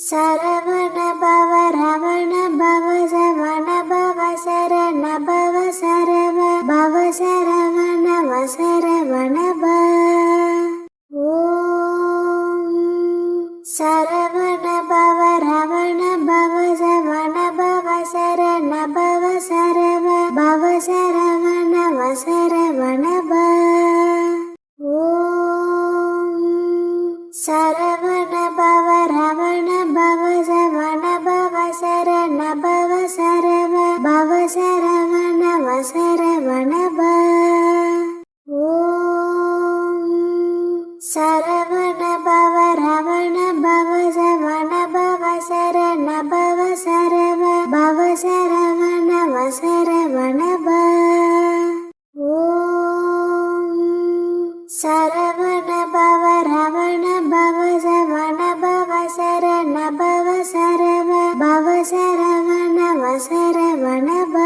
சரவண பவ ரவண பவ சவண பவ சரண பவ சரவ பவ சரவண வசரவண ப ஓம் சரவண பவ ரவண பவ சவண பவ சரண பவ சரவ பவ சரவண வசரவண ப ஓம் சரவண பவ ரவண பவ சவண பவ சரண பவ சரவ பவ சரவண வசரவண ப ஓம் சரவண பவ ரவண பவ சவண பவ சரண பவ சரவ பவ சரவண வசரவண ப ஓம் சரவண பவ ரவண பவ சவண பவ சரண பவ சரவ பவ சரவண வசரவண ப